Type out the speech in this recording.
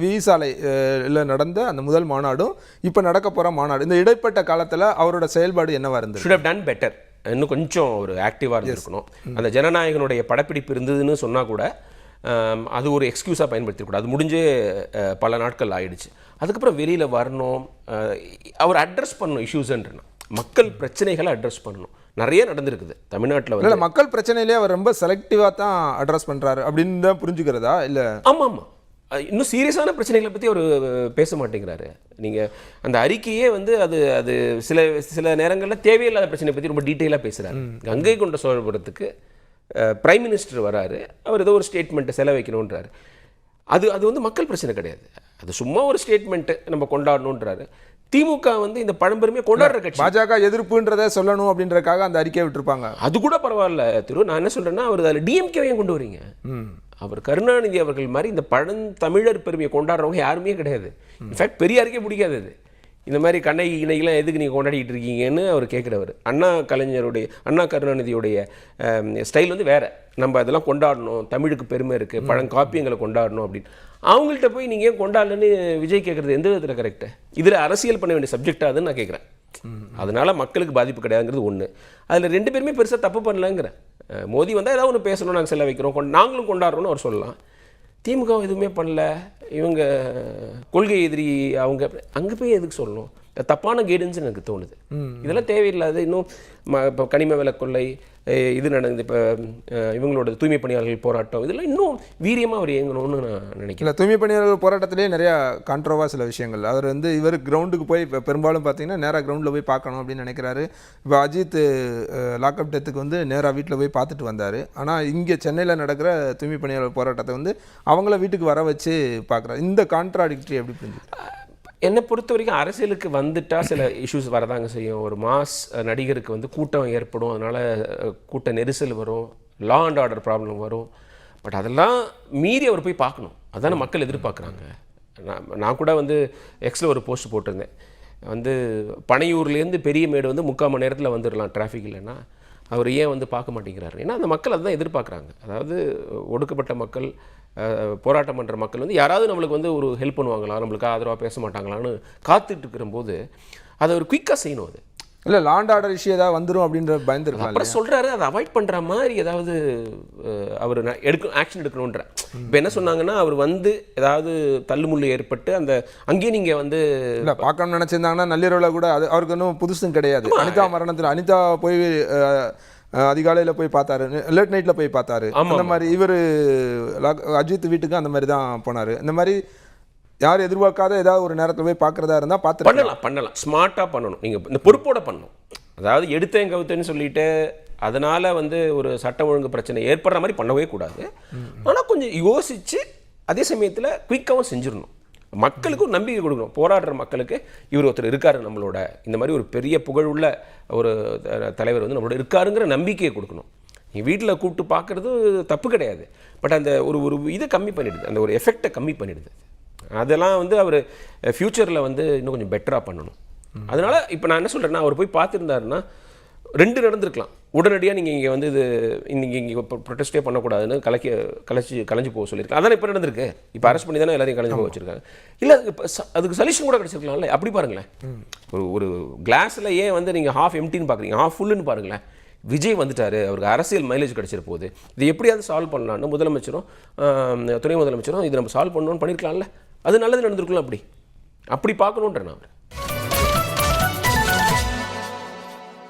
We சாலையில் நடந்த அந்த முதல் மாநாடும் இப்போ நடக்க போகிற மாநாடு, இந்த இடைப்பட்ட காலத்தில் அவரோட செயல்பாடு என்னவா இருந்தது? Should have done better. இன்னும் கொஞ்சம் ஒரு ஆக்டிவாக இருந்திருக்கணும். அந்த ஜனநாயகனுடைய படப்பிடிப்பு இருந்ததுன்னு சொன்னால் கூட அது ஒரு எக்ஸ்கியூஸாக பயன்படுத்திக்கூடாது. அது முடிஞ்சே பல நாட்கள் ஆயிடுச்சு. அதுக்கப்புறம் வெளியில் வரணும், அவர் அட்ரஸ் பண்ணணும் இஷ்யூஸ்ன்றனா, மக்கள் பிரச்சனைகளை அட்ரஸ் பண்ணணும். நிறைய நடந்திருக்குது தமிழ்நாட்டில். இல்லை, மக்கள் பிரச்சனையிலே அவர் ரொம்ப செலக்டிவாக தான் அட்ரஸ் பண்ணுறாரு அப்படின்னு தான் புரிஞ்சுக்கிறதா? இல்லை, ஆமாம் ஆமாம், இன்னும் சீரியஸான பிரச்சனைகளை பற்றி அவர் பேச மாட்டேங்கிறாரு. நீங்கள் அந்த அறிக்கையே வந்து அது சில சில நேரங்களில் தேவையில்லாத பிரச்சனை பற்றி ரொம்ப டீட்டெயிலாக பேசுகிறாரு. கங்கை கொண்ட சோழபுரத்துக்கு பிரைம் மினிஸ்டர் வராரு, அவர் ஏதோ ஒரு ஸ்டேட்மெண்ட்டை செலவைக்கணுன்றாரு. அது வந்து மக்கள் பிரச்சனை கிடையாது, அது சும்மா ஒரு ஸ்டேட்மெண்ட்டு நம்ம கொண்டாடணுன்றாரு. திமுக வந்து இந்த பழம்பெருமையை கொண்டாடுற கட்சி. பாஜக எதிர்ப்புன்றதை சொல்லணும் அப்படின்றதுக்காக அந்த அறிக்கையை விட்டுருப்பாங்க. அது கூட பரவாயில்ல திரு. நான் என்ன சொல்கிறேன்னா, அவர் அதில் டிஎம்கேவையும் கொண்டு வரீங்க. அவர் கருணாநிதி அவர்கள் மாதிரி இந்த பழந்தமிழர் பெருமையை கொண்டாடுறவங்க யாருமே கிடையாது. இன்ஃபேக்ட் பெரியாருக்கே பிடிக்காது அது. இந்த மாதிரி கண்ணகி இணைகளாம் எதுக்கு நீங்கள் கொண்டாடிக்கிட்டு இருக்கீங்கன்னு அவர் கேட்குறவர். அண்ணா கருணாநிதியுடைய ஸ்டைல் வந்து வேறு. நம்ம அதெல்லாம் கொண்டாடணும், தமிழுக்கு பெருமை இருக்குது, பழங்காப்பியங்களை கொண்டாடணும் அப்படின்னு. அவங்கள்ட்ட போய் நீங்கள் ஏன் கொண்டாடலன்னு விஜய் கேட்குறது எந்த விதத்தில் கரெக்டு? இதில் அரசியல் பண்ண வேண்டிய சப்ஜெக்டாதுன்னு நான் கேட்குறேன். அதனால் மக்களுக்கு பாதிப்பு கிடையாதுங்கிறது ஒன்று. அதில் ரெண்டு பேருமே பெருசாக தப்பு பண்ணலங்கிறேன். மோடி வந்தால் ஏதாவது ஒன்று பேசணும், நாங்கள் செல்ல வைக்கிறோம், நாங்களும் கொண்டாடுறோம்னு அவர் சொல்லலாம். திமுக எதுவுமே பண்ணல, இவங்க கொள்கை எதிரி, அவங்க அங்கே போய் எதுக்கு சொல்லணும்? தப்பான கைடன்ஸ் எனக்கு தோணுது. இதெல்லாம் தேவையில்லாது. இன்னும் இப்போ கனிம விலை கொள்ளை இது நடந்து, இப்போ இவங்களோட தூய்மை பணியாளர்கள் போராட்டம், இதெல்லாம் இன்னும் வீரியமாக அவர் இயங்கணும்னு நான் நினைக்கிறேன். தூய்மை பணியாளர்கள் போராட்டத்திலே நிறையா கான்ட்ரோவர்சியல் விஷயங்கள். அவர் வந்து இவர் கிரவுண்டுக்கு போய் இப்போ பெரும்பாலும் பார்த்தீங்கன்னா நேராக கிரவுண்டில் போய் பார்க்கணும் அப்படின்னு நினைக்கிறாரு. இப்போ அஜித் லாக்அப் டெத்துக்கு வந்து நேராக வீட்டில் போய் பார்த்துட்டு வந்தார். ஆனால் இங்கே சென்னையில் நடக்கிற தூய்மை பணியாளர் போராட்டத்தை வந்து அவங்கள வீட்டுக்கு வர வச்சு பார்க்குறாரு. இந்த கான்ட்ராடிக்டரி எப்படி புரிஞ்சு? என்னை பொறுத்த வரைக்கும் அரசியலுக்கு வந்துட்டால் சில இஷ்யூஸ் வரதாங்க செய்யும். ஒரு மாஸ் நடிகருக்கு வந்து கூட்டம் ஏற்படும், அதனால் கூட்ட நெரிசல் வரும், லா அண்ட் ஆர்டர் ப்ராப்ளம் வரும். பட் அதெல்லாம் மீறி அவர் போய் பார்க்கணும், அதான மக்கள் எதிர்பார்க்குறாங்க. நான் கூட வந்து எக்ஸில் ஒரு போஸ்ட் போட்டிருந்தேன். வந்து பனையூர்லேருந்து பெரியமேடு வந்து 3/4 மணி நேரத்தில் வந்துடலாம் டிராஃபிக் இல்லைன்னா, அவர் ஏன் வந்து பார்க்க மாட்டேங்கிறாரு? ஏன்னா அந்த மக்கள் அதுதான் எதிர்பார்க்குறாங்க. அதாவது ஒடுக்கப்பட்ட மக்கள், போராட்டம் பண்ணுற மக்கள் வந்து யாராவது நம்மளுக்கு வந்து ஒரு ஹெல்ப் பண்ணுவாங்களா, நம்மளுக்கு ஆதரவாக பேச மாட்டாங்களான்னு காத்துட்டு இருக்கிறபோது அதை ஒரு குயிக்காக செய்யணும். அது இல்லை, லாண்ட் ஆர்டர் இஷ்யூ ஏதாவது வந்துடும் அப்படின்ற பயந்துருக்காங்க. அப்புறம் சொல்கிறாரு, அதை அவாய்ட் பண்ணுற மாதிரி ஏதாவது அவர் ஆக்ஷன் எடுக்கணுன்ற. இப்போ என்ன சொன்னாங்கன்னா, அவர் வந்து ஏதாவது தள்ளுமுள்ளு ஏற்பட்டு அந்த அங்கேயே நீங்கள் வந்து இல்லை பார்க்கணும்னு நினச்சிருந்தாங்கன்னா நள்ளிரவில் கூட அது அவருக்கு ஒன்றும் புதுசும் கிடையாது. அனிதா மரணத்தில் அனிதா போய் அதிகாலையில் போய் பார்த்தாரு, லேட் நைட்டில் போய் பார்த்தாரு. அந்த மாதிரி இவர் அஜித் வீட்டுக்கு அந்த மாதிரி தான் போனார். இந்த மாதிரி யாரும் எதிர்பார்க்காத ஏதாவது ஒரு நேரத்தில் போய் பார்க்குறதா இருந்தால் பார்த்து பண்ணலாம். ஸ்மார்ட்டாக பண்ணணும், நீங்கள் இந்த பொறுப்போட பண்ணணும். அதாவது எடுத்தேன் கவுத்தேன்னு சொல்லிட்டு அதனால் வந்து ஒரு சட்டம் ஒழுங்கு பிரச்சனை ஏற்படுற மாதிரி பண்ணவே கூடாது. ஆனால் கொஞ்சம் யோசித்து அதே சமயத்தில் குயிக்காகவும் செஞ்சிடணும். மக்களுக்கு ஒரு நம்பிக்கை கொடுக்கணும். போராடுற மக்களுக்கு இவர் ஒருத்தர் இருக்காரு நம்மளோட, இந்த மாதிரி ஒரு பெரிய புகழுள்ள ஒரு தலைவர் வந்து நம்மளோட இருக்காருங்கிற நம்பிக்கையை கொடுக்கணும். நீ வீட்டில் கூப்பிட்டு பார்க்குறது தப்பு கிடையாது. பட் அந்த ஒரு இதை கம்மி பண்ணிடுது, அந்த ஒரு எஃபெக்டை கம்மி பண்ணிடுது. அதெல்லாம் வந்து அவர் ஃப்யூச்சரில் வந்து இன்னும் கொஞ்சம் பெட்டராக பண்ணணும். அதனால் இப்போ நான் என்ன சொல்கிறேன்னா, அவர் போய் பார்த்துருந்தாருன்னா 2 நடந்திருக்கலாம். உடனடியாக நீங்கள் இங்கே வந்து இது இன்றைக்கி இங்கே ப்ரொட்டஸ்டே பண்ணக்கூடாதுன்னு கலைஞ்சு போக சொல்லியிருக்கலாம். அதான் இப்போ நடந்திருக்கு. இப்போ அரெஸ்ட் பண்ணி தானே எல்லாரையும் கலைஞ்சு போக வச்சுருக்காங்க. இல்லை, அதுக்கு சொல்யூஷன் கூட கிடச்சிருக்கலாம்ல. அப்படி பாருங்களேன், ஒரு கிளாஸில் ஏன் வந்து நீங்கள் ஹாஃப் எம்டின்னு பார்க்குறீங்க, ஹாஃப் ஃபுல்லுன்னு பாருங்களேன். விஜய் வந்துட்டார், அவருக்கு அரசியல் மைலேஜ் கிடச்சிட போகுது, இது எப்படியாவது சால்வ் பண்ணலான்னு முதலமைச்சரும் துணை முதலமைச்சரும் இது நம்ம சால்வ் பண்ணணும்னு பண்ணியிருக்கலாம்ல. அது நல்லது நடந்திருக்கலாம். அப்படி பார்க்கணுன்ற நான்